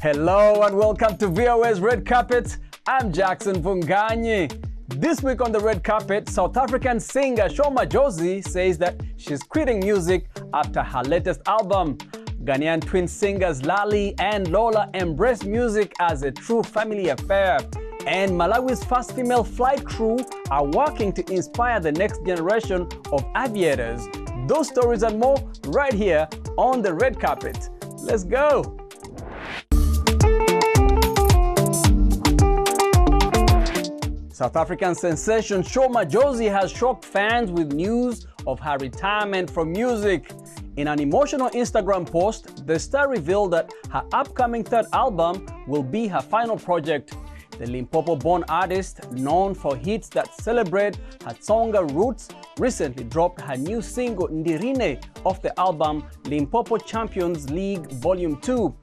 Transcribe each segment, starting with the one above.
Hello and welcome to VOA's Red Carpet. I'm Jackson Mvunganyi. This week on the red carpet, South African singer Sho Madjozi says that she's quitting music after her latest album. Ghanaian twin singers Lali and Lola embrace music as a true family affair. And Malawi's first female flight crew are working to inspire the next generation of aviators. Those stories and more right here on the red carpet. Let's go. South African sensation Sho Madjozi has shocked fans with news of her retirement from music. In an emotional Instagram post, the star revealed that her upcoming third album will be her final project. The Limpopo-born artist, known for hits that celebrate her Tsonga roots, recently dropped her new single Ndirine off the album Limpopo Champions League Volume 2.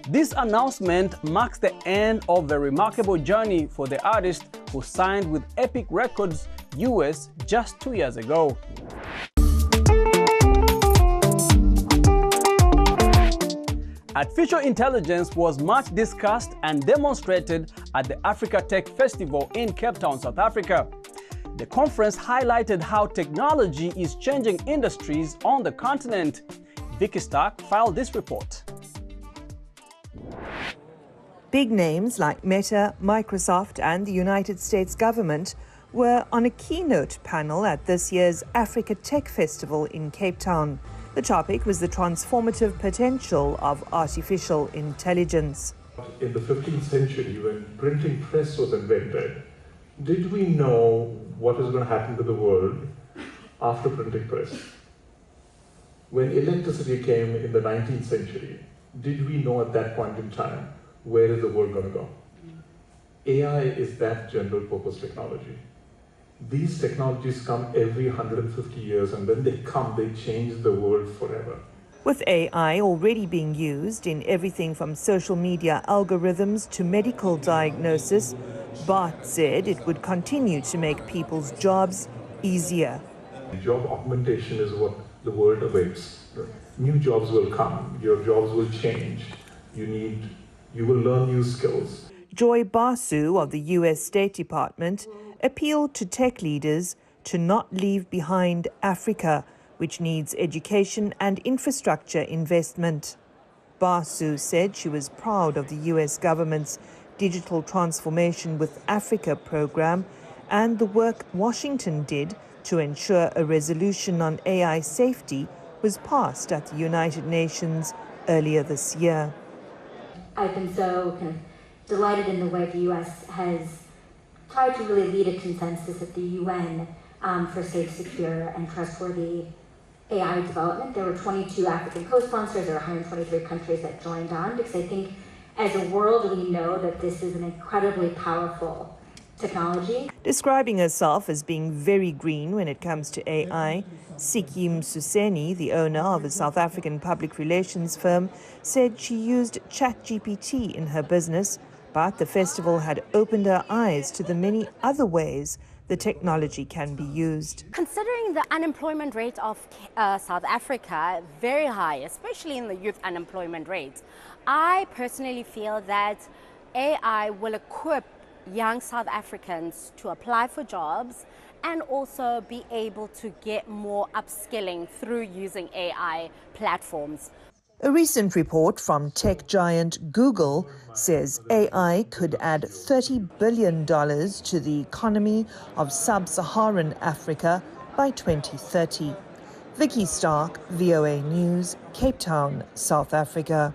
This announcement marks the end of a remarkable journey for the artist who signed with Epic Records US just 2 years ago. Artificial intelligence was much discussed and demonstrated at the Africa Tech Festival in Cape Town, South Africa. The conference highlighted how technology is changing industries on the continent. Vicky Stark filed this report. Big names like Meta, Microsoft and the United States government were on a keynote panel at this year's Africa Tech Festival in Cape Town. The topic was the transformative potential of artificial intelligence. In the 15th century, when printing press was invented, did we know what was going to happen to the world after printing press? When electricity came in the 19th century, did we know at that point in time where is the world going to go? AI is that general purpose technology. These technologies come every 150 years, and when they come, they change the world forever. With AI already being used in everything from social media algorithms to medical diagnosis, Bart said it would continue to make people's jobs easier. Job augmentation is what the world awaits. New jobs will come, your jobs will change, you will learn new skills. Joy Basu of the US State Department appealed to tech leaders to not leave behind Africa, which needs education and infrastructure investment. Basu said she was proud of the US government's Digital Transformation with Africa program and the work Washington did to ensure a resolution on AI safety was passed at the United Nations earlier this year. I've been so delighted in the way the US has tried to really lead a consensus at the UN for safe, secure, and trustworthy AI development. There were 22 African co-sponsors, there were 123 countries that joined on, because I think as a world we know that this is an incredibly powerful technology. Describing herself as being very green when it comes to AI, Sikim Suseni, the owner of a South African public relations firm, said she used ChatGPT in her business, but the festival had opened her eyes to the many other ways the technology can be used. Considering the unemployment rate of South Africa, very high, especially in the youth unemployment rate, I personally feel that AI will equip young South Africans to apply for jobs and also be able to get more upskilling through using AI platforms. A recent report from tech giant Google says AI could add $30 billion to the economy of sub-Saharan Africa by 2030. Vicky Stark, VOA News, Cape Town, South Africa.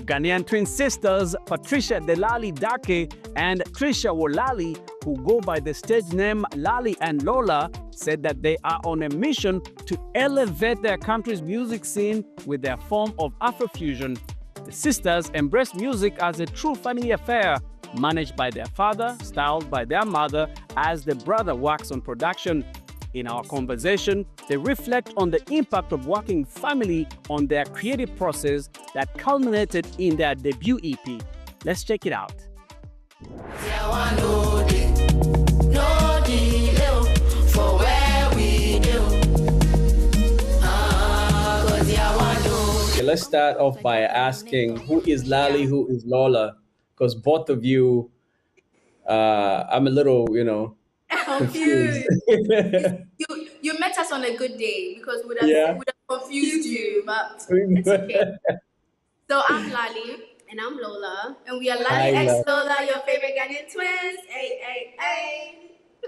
Ghanaian twin sisters Patricia Delali Dake and Trisha Wolali, who go by the stage name Lali and Lola, said that they are on a mission to elevate their country's music scene with their form of Afrofusion. The sisters embrace music as a true family affair, managed by their father, styled by their mother, as the brother works on production. In our conversation, they reflect on the impact of working family on their creative process that culminated in their debut EP. Let's check it out. let's start off by asking who is Lali, who is Lola? Because both of you, I'm a little, confused. Confused. You met us on a good day because Yeah. would have confused you, but it's okay. So I'm Lali and I'm Lola, and we are Hi, Lali X Lola. Lola, your favorite Ghanaian twins. Hey, hey, hey.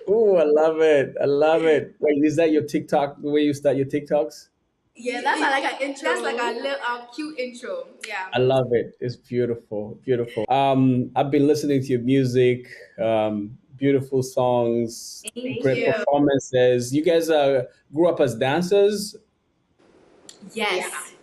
Oh, I love it. I love it. Like, is that your TikTok, the way you start your TikToks? Yeah, that's like an intro. That's like a little cute intro. Yeah. I love it. It's beautiful, beautiful. I've been listening to your music, beautiful songs, Thank great you. performances. You guys grew up as dancers? Yes.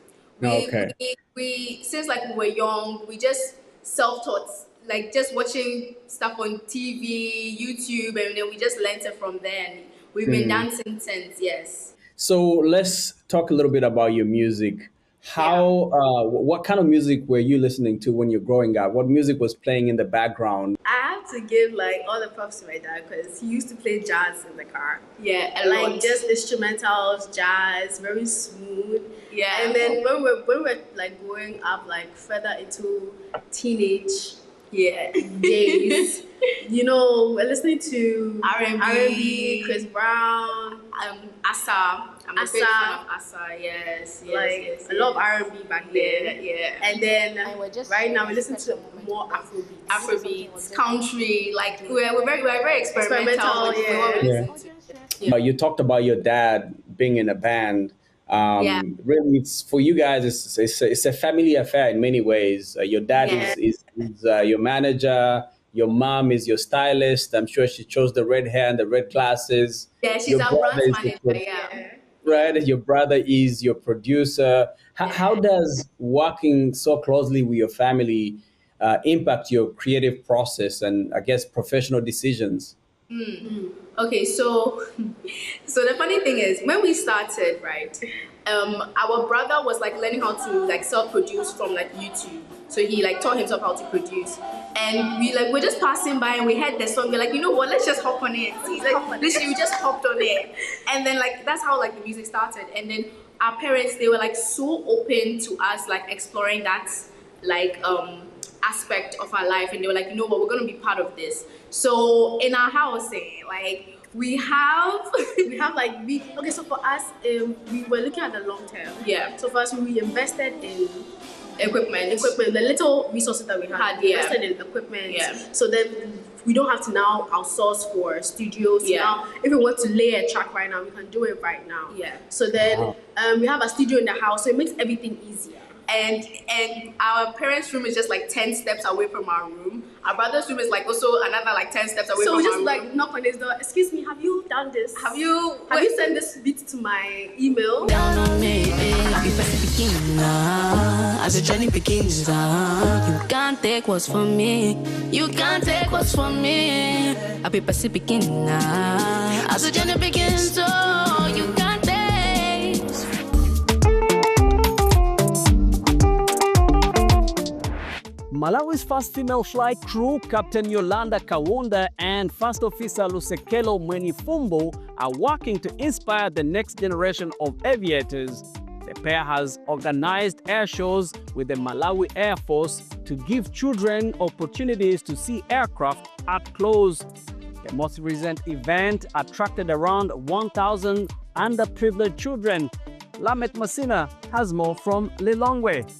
Okay. We since like we were young, we just self-taught, like just watching stuff on TV, YouTube, and then we just learned it from there. And we've been dancing since, yes. So let's talk a little bit about your music. What kind of music were you listening to when you're growing up? What music was playing in the background? I have to give like all the props to my dad because he used to play jazz in the car. Yeah, a like lot. just instrumentals, jazz, very smooth. Yeah. And then when we're like growing up, like further into teenage days, we're listening to R&B, Chris Brown, Asa. I'm a big fan of Asa. Yes, yes. A lot of R&B back then. Yeah. And then right now we listen to more Afrobeats, country. Like we're very experimental. You talked about your dad being in a band. Really, it's for you guys. It's a family affair in many ways. Your dad is your manager. Your mom is your stylist. I'm sure she chose the red hair and the red glasses. Yeah, she's our brand manager. Right, your brother is your producer. How does working so closely with your family impact your creative process and, I guess, professional decisions? Okay, so the funny thing is when we started, right, our brother was like learning how to like self-produce from like YouTube. So he like taught himself how to produce, and we're just passing by and we heard the song. We're like, you know what? Let's just hop on it. He's like, literally, we just hopped on it, and then like that's how like the music started. And then our parents, they were like so open to us like exploring that like aspect of our life, and they were like, you know what? We're gonna be part of this. So in our house, like. We have like okay. So for us, we were looking at the long term. Yeah. So for us, we invested in equipment, the little resources that we had. We invested in equipment. Yeah. So then we don't have to now outsource for studios. Yeah. Now, if we want to lay a track right now, we can do it right now. Yeah. So then we have a studio in the house, so it makes everything easier. And our parents' room is just like 10 steps away from our room. Our brother's room is like also another like 10 steps away from our room. So we just like knock on his door. Excuse me, have you done this? Have you sent this beat to my email? Down on me, I be first beginning. As the journey begins, you can't take what's from me. You can't take what's from me. I be first beginning. As the journey begins, so you can't take. Malawi's first female flight crew, Captain Yolanda Kawunda and First Officer Lusekelo Mwenifumbo, are working to inspire the next generation of aviators. The pair has organized air shows with the Malawi Air Force to give children opportunities to see aircraft up close. The most recent event attracted around 1,000 underprivileged children. Lamet Masina has more from Lilongwe.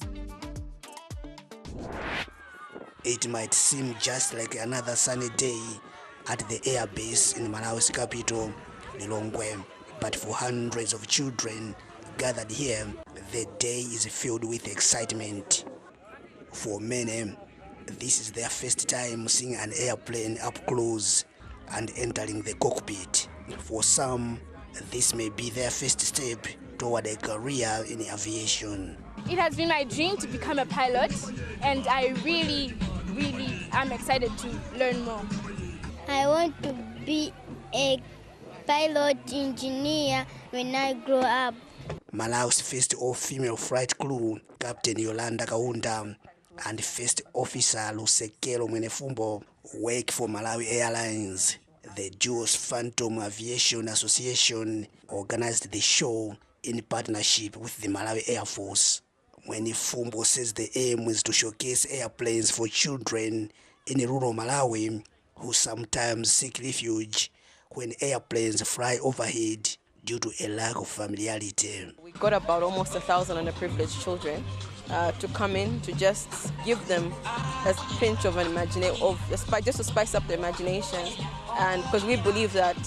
It might seem just like another sunny day at the air base in Malawi's capital, Lilongwe, but for hundreds of children gathered here, the day is filled with excitement. For many, this is their first time seeing an airplane up close and entering the cockpit. For some, this may be their first step toward a career in aviation. It has been my dream to become a pilot, and I really am excited to learn more. I want to be a pilot engineer when I grow up. Malawi's first all-female flight crew, Captain Yolanda Kawunda and First Officer Lusekelo Mwenifumbo, work for Malawi Airlines. The Jewish Phantom Aviation Association organized the show in partnership with the Malawi Air Force. when Fumbo says the aim is to showcase airplanes for children in rural Malawi who sometimes seek refuge when airplanes fly overhead due to a lack of familiarity. We got about almost 1,000 underprivileged children to come in to just give them a pinch of an imagination, just to spice up their imagination, and because we believe that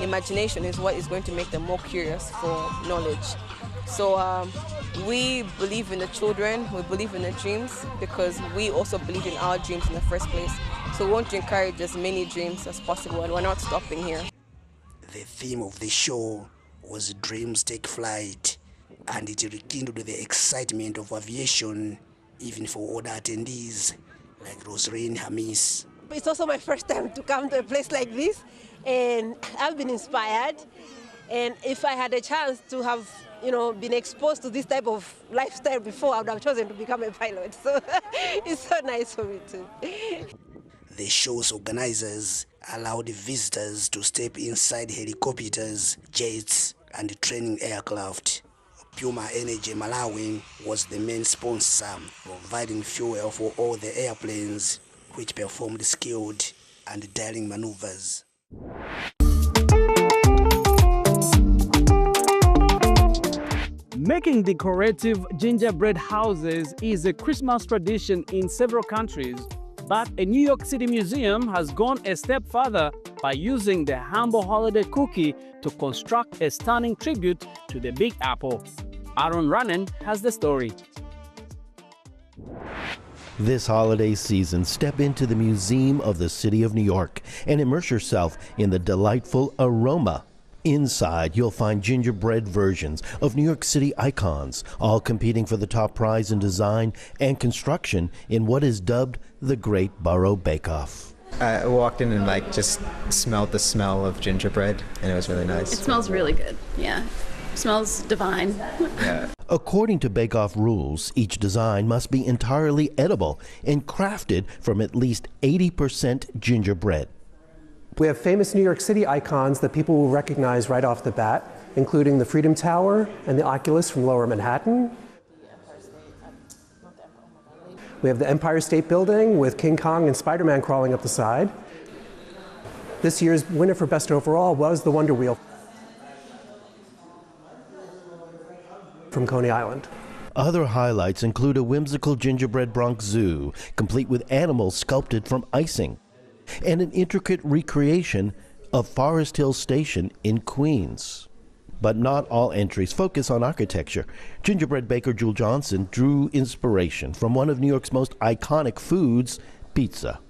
imagination is what is going to make them more curious for knowledge. So we believe in the children, we believe in their dreams, because we also believe in our dreams in the first place. So we want to encourage as many dreams as possible, and we're not stopping here. The theme of the show was Dreams Take Flight, and it rekindled the excitement of aviation, even for other attendees like Rosrine Hamis. It's also my first time to come to a place like this, and I've been inspired. And if I had a chance to have, been exposed to this type of lifestyle before, I would have chosen to become a pilot. So it's so nice for me too. The show's organizers allowed visitors to step inside helicopters, jets, and training aircraft. Puma Energy Malawi was the main sponsor, providing fuel for all the airplanes, which performed skilled and daring maneuvers. Making decorative gingerbread houses is a Christmas tradition in several countries, but a New York City museum has gone a step further by using the humble holiday cookie to construct a stunning tribute to the Big Apple. Aaron Rannan has the story. This holiday season, step into the Museum of the City of New York and immerse yourself in the delightful aroma. Inside, you'll find gingerbread versions of New York City icons, all competing for the top prize in design and construction in what is dubbed the Great Borough Bake-Off. I walked in and just smelled the smell of gingerbread, and it was really nice. It smells really good, yeah. It smells divine. Yeah. According to bake-off rules, each design must be entirely edible and crafted from at least 80% gingerbread. We have famous New York City icons that people will recognize right off the bat, including the Freedom Tower and the Oculus from Lower Manhattan. We have the Empire State Building with King Kong and Spider-Man crawling up the side. This year's winner for Best Overall was the Wonder Wheel from Coney Island. Other highlights include a whimsical gingerbread Bronx Zoo, complete with animals sculpted from icing, and an intricate recreation of Forest Hill Station in Queens. But not all entries focus on architecture. Gingerbread baker Jewel Johnson drew inspiration from one of New York's most iconic foods, pizza.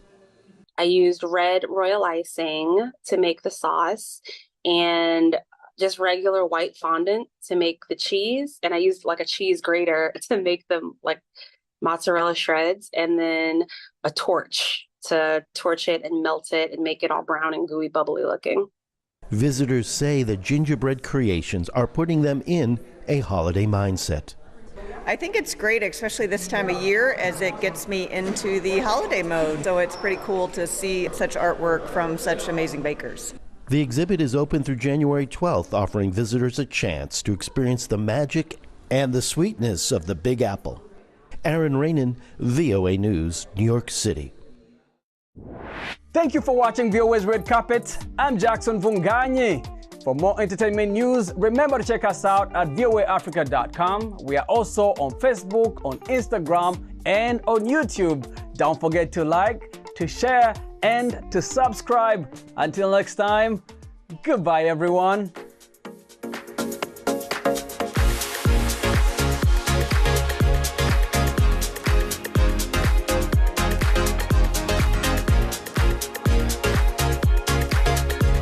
I used red royal icing to make the sauce and just regular white fondant to make the cheese. And I used a cheese grater to make them mozzarella shreds, and then a torch to torch it and melt it and make it all brown and gooey, bubbly looking. Visitors say the gingerbread creations are putting them in a holiday mindset. I think it's great, especially this time of year, as it gets me into the holiday mode. So it's pretty cool to see such artwork from such amazing bakers. The exhibit is open through January 12th, offering visitors a chance to experience the magic and the sweetness of the Big Apple. Aaron Rannan, VOA News, New York City. Thank you for watching VOA's Red Carpet. I'm Jackson Mvunganyi. For more entertainment news, remember to check us out at voaafrica.com. We are also on Facebook, on Instagram, and on YouTube. Don't forget to like, to share, and to subscribe. Until next time, goodbye everyone.